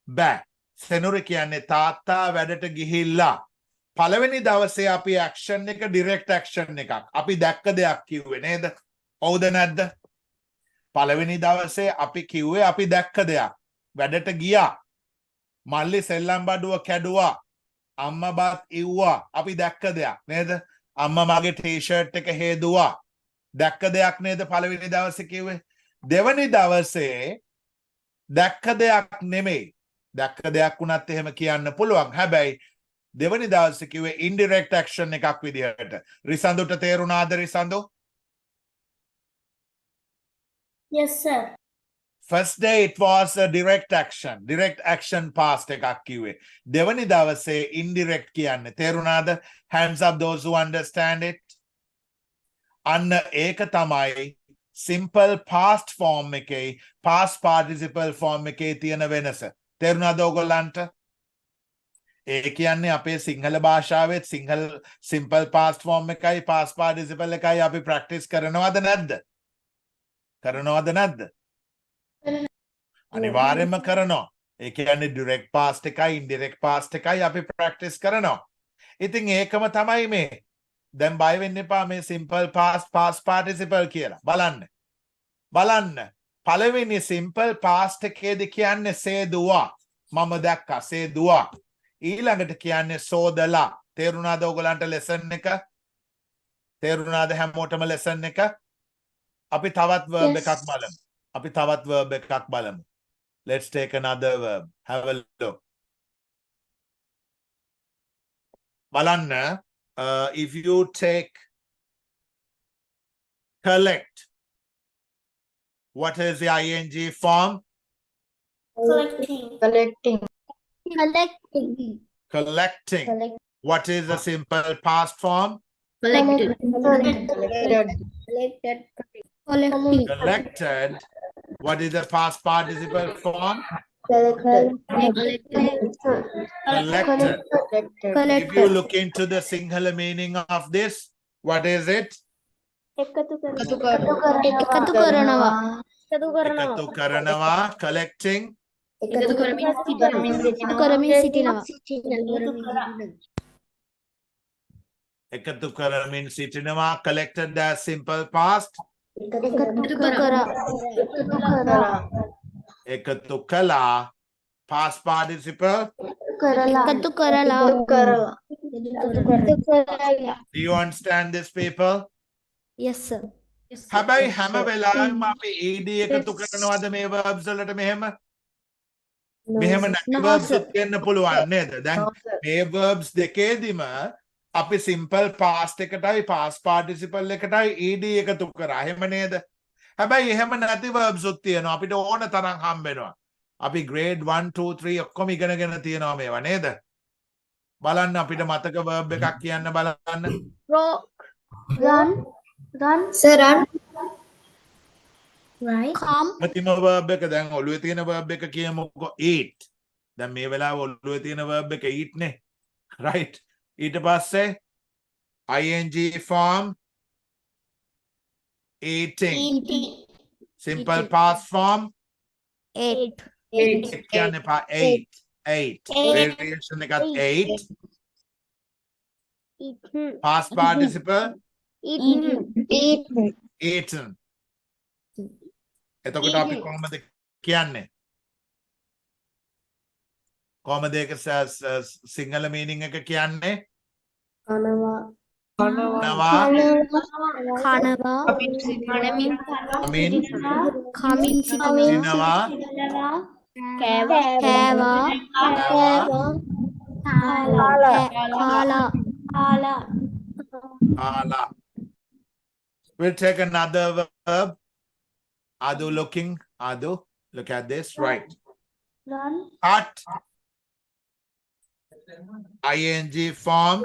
බෑ. සෙනුරි කියන්නේ තාත්තා වැඩට ගිහිල්ලා. පළවෙනි දවසේ අපි action එක direct action එකක්. අපි දැක්ක දෙයක් කිව්වේ නේද? ඔව්ද නැද්ද? පළවෙනි දවසේ අපි කිව්වේ අපි දැක්ක දෙයක්. වැඩට ගියා. මල්ලි සෙල්ලම් බඩුව කැඩුවා. අම්මා බත් ඉව්වා. අපි දැක්ක දෙයක් නේද? අම්මා මගේ ටී-ෂර්ට් එක හේදුවා. දැක්ක දෙයක් නේද පළවෙනි දවසේ කිව්වේ? දෙවැනි දවසේ දැක්ක දෙයක් නෙමෙයි. දැක්ක දෙයක් වුණත් එහෙම කියන්න පුළුවන්. හැබැයි දෙවැනි දවසේ කිව්වේ indirect action එකක් විදිහට. රිසඳුට තේරුණාද රිසඳු? Yes sir. First day it was a direct action past එකක් කිව්වේ. දෙවැනි දවසේ indirect කියන්නේ තේරුණාද? hands up those who understand it. අන්න ඒක තමයි simple past form එකේ past participle form එකේ තියෙන වෙනස. තේරුණාද ඔයගොල්ලන්ට? ඒ කියන්නේ අපේ Sinhala භාෂාවෙත් Sinhala simple past form එකයි past participle එකයි අපි practice කරනවද නැද්ද? කරනවද නැද්ද? අනිවාර්යයෙන්ම කරනවා. ඒ කියන්නේ direct past එකයි indirect past එකයි අපි practice කරනවා. ඉතින් ඒකම තමයි මේ. දැන් බය වෙන්න එපා මේ simple past past participle කියලා. බලන්න. පළවෙනි simple past එකේදී කියන්නේ සේදුවා. මම දැක්කා සේදුවා. ඊළඟට කියන්නේ සෝදලා. තේරුණාද ඔයගලන්ට lesson එක? තේරුණාද හැමෝටම lesson එක? අපි තවත් verb එකක් බලමු. Let's take another verb. Have a look. Balanna, if you take collect, what is the ing form? Collecting. Collecting. Collecting. What is the simple past form? Collected. Collected. What is the past participle form? Collected. If you look into the singular meaning of this, what is it? Ekatu karanava, collecting. Ekatu kara means sitinava, collected the simple past. Ekatu kala, past participle. Do you understand this, people? Yes, sir. හැබැයි හැම වෙලාවෙම අපි ed එකතු කරනවද මේ verbs වලට මෙහෙම? මෙහෙම නැති verbs උත් කියන්න පුළුවන් නේද? දැන් මේ verbs දෙකේදීම අපි simple past එකටයි past participle එකටයි ed එකතු කරා. එහෙම නේද? හැබැයි එහෙම නැති verbs උත් තියෙනවා. අපිට ඕන තරම් හම්බ වෙනවා. අපි grade 1 2 3 ඔක්කොම ඉගෙනගෙන තියෙනවා මේවා නේද? බලන්න අපිට මතක verb එකක් කියන්න බලන්න. Run. Sir, run. Right. Come. ප්‍රතිම verb එක දැන් ඔළුවේ තියෙන verb එක කියමුකෝ eat. දැන් මේ වෙලාවේ ඔළුවේ තියෙන verb එක eat නේ. right. ඊට පස්සේ ing form eating. Simple past form Eight. කියන්නේ පා 8. Variation එකත් 8. Past participle eaten. එතකොට අපි කොහොමද කියන්නේ? කොහොමද ඒක සිංහල meaning එක කියන්නේ? කනවා සිනවා Ala. We'll take another verb. Adu looking. Adu, look at this. Right. Run. Cut. ing form.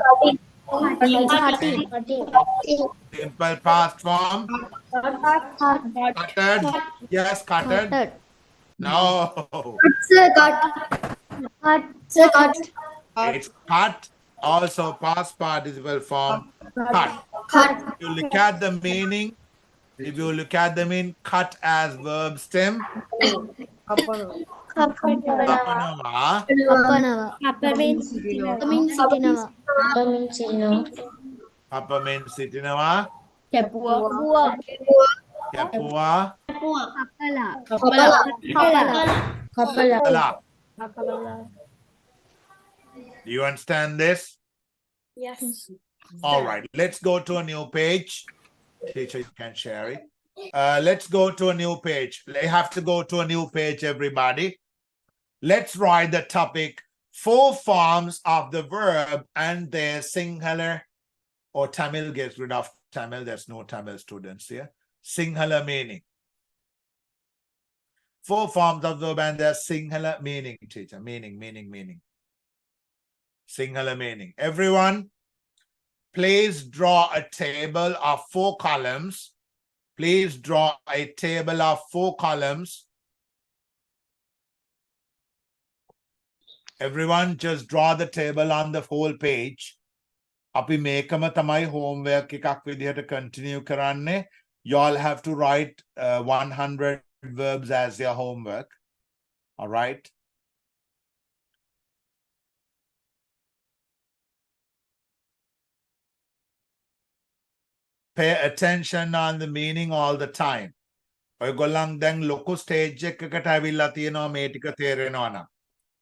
Simple past form. Cutted. Yes, cutted. No. It's cut. Also past participle form. Cut. If you look at the meaning, cut as verb stem. Kapanava. Papa means sitinava. Kepua. Kapala. Do you understand this? Yes. All right, let's go to a new page. Teacher, you can share it. Let's go to a new page. They have to go to a new page, everybody. Let's write the topic, 4 forms of the verb and their singular, or Tamil gets rid of Tamil. There's no Tamil students here. Singular meaning. 4 forms of the verb and their singular meaning, teacher. Meaning. Singular meaning. Everyone, please draw a table of 4 columns. Please draw a table of 4 columns. Everyone, just draw the table on the whole page. අපි මේකම තමයි homework එකක් විදිහට continue කරන්නේ. You all have to write 100 verbs as your homework. All right. Pay attention on the meaning all the time. ඔයගොල්ලන් දැන් ලොකු stage එකකට ඇවිල්ලා තියෙනවා මේ ටික තේරෙනවා නම්.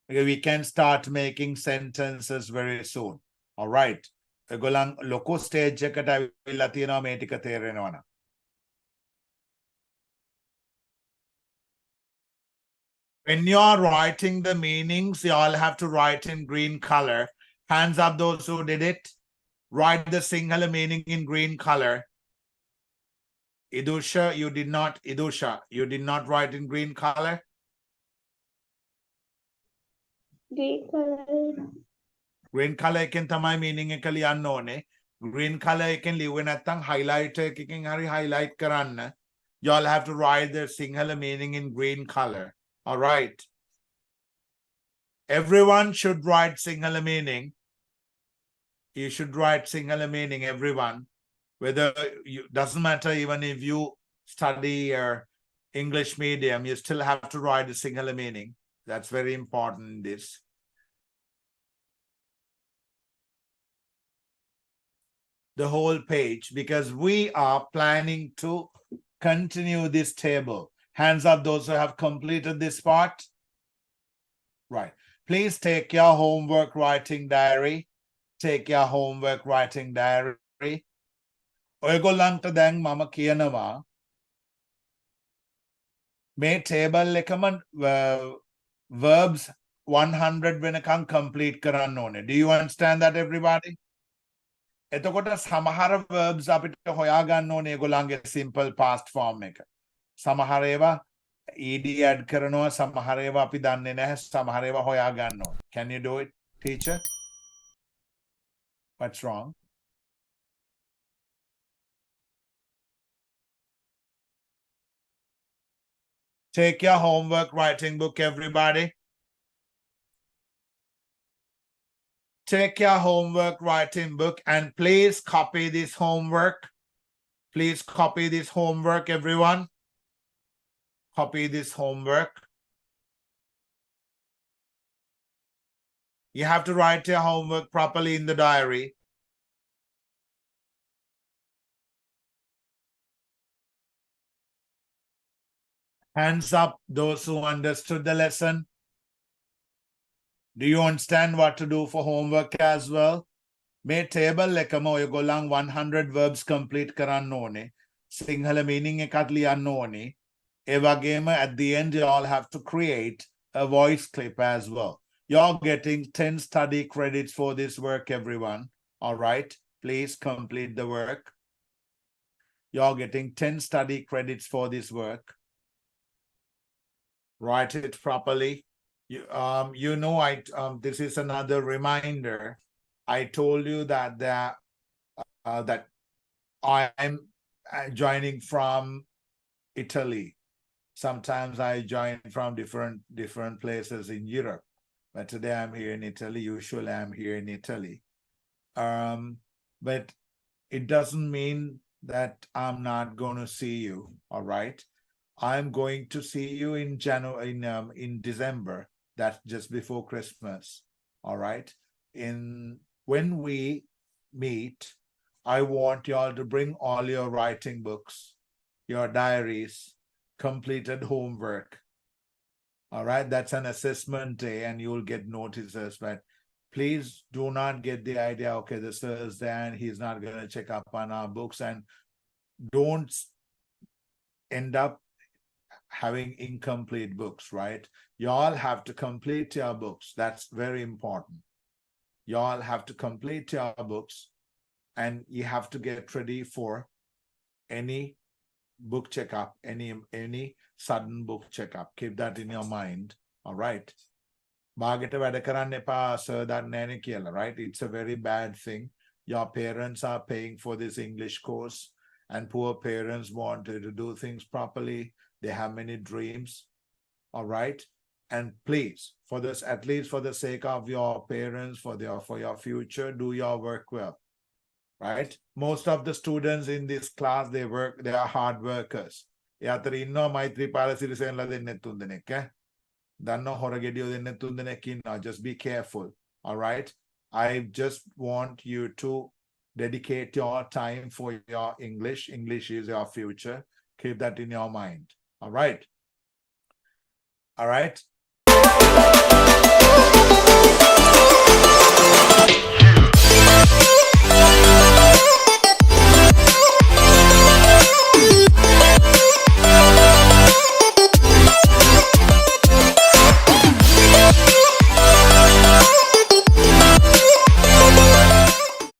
We can start making sentences very soon. All right. ඔයගොල්ලන් ලොකු stage එකට ඇවිල්ලා තියෙනවා මේ ටික තේරෙනවා නම්. When you're writing the meanings, you all have to write in green color. Hands up those who did it. Write the singular meaning in green color. Idusha, you did not. Idusha, you did not write in green color. Green color. Green color එකෙන් තමයි meaning එක ලියන්න ඕනේ. Green color එකෙන් ලිව්වේ නැත්නම් highlighter එකකින් හරි highlight කරන්න. You all have to write the singular meaning in green color. All right. Everyone should write singular meaning. You should write singular meaning, everyone. Whether you doesn't matter, even if you study English medium, you still have to write a singular meaning. That's very important in this. The whole page, because we are planning to continue this table. Hands up those who have completed this part. Right. Please take your homework writing diary. Take your homework writing diary. ඔයගොල්ලන්ට දැන් මම කියනවා මේ table එකම verbs 100 වෙනකන් complete කරන්න ඕනේ. Do you understand that, everybody? එතකොට සමහර verbs අපිට හොයාගන්න ඕනේ ඒගොල්ලන්ගේ simple past form එක. සමහර ඒවා ed add කරනවා, සමහර ඒවා අපි දන්නේ නැහැ, සමහර ඒවා හොයාගන්න ඕනේ. Can you do it, teacher? What's wrong? Take your homework writing book, everybody. Take your homework writing book and please copy this homework. Please copy this homework, everyone. Copy this homework. You have to write your homework properly in the diary. Hands up those who understood the lesson. Do you understand what to do for homework as well? May table එකම ඔයගොල්ලන් 100 verbs complete කරන්න ඕනේ. Sinhala meaning එකක් ලියන්න ඕනේ. ඒ වගේම at the end you all have to create a voice clip as well. You're getting 10 study credits for this work, everyone. All right, please complete the work. You're getting 10 study credits for this work. Write it properly. You know, this is another reminder. I told you that that I'm joining from Italy. Sometimes I join from different places in Europe, but today I'm here in Italy. Usually I'm here in Italy. But it doesn't mean that I'm not going to see you. All right, I'm going to see you in January, in December. That's just before Christmas. All right. When we meet, I want you all to bring all your writing books, your diaries, completed homework. All right. That's an assessment day and you'll get notices, but please do not get the idea, okay, this Thursday and he's not going to check up on our books, and don't end up having incomplete books, right? You all have to complete your books. That's very important. You all have to complete your books and you have to get ready for any book checkup, any sudden book checkup. Keep that in your mind. All right. බාගෙට වැඩ කරන්න එපා sir දන්නේ නැහැ කියලා, right? It's a very bad thing. Your parents are paying for this English course and poor parents want to do things properly. They have many dreams. All right. And please, for this, at least for the sake of your parents, for your future, do your work well. Right? Most of the students in this class, they are hard workers. Just be careful. All right. I just want you to dedicate your time for your English. English is your future. Keep that in your mind. All right. All right.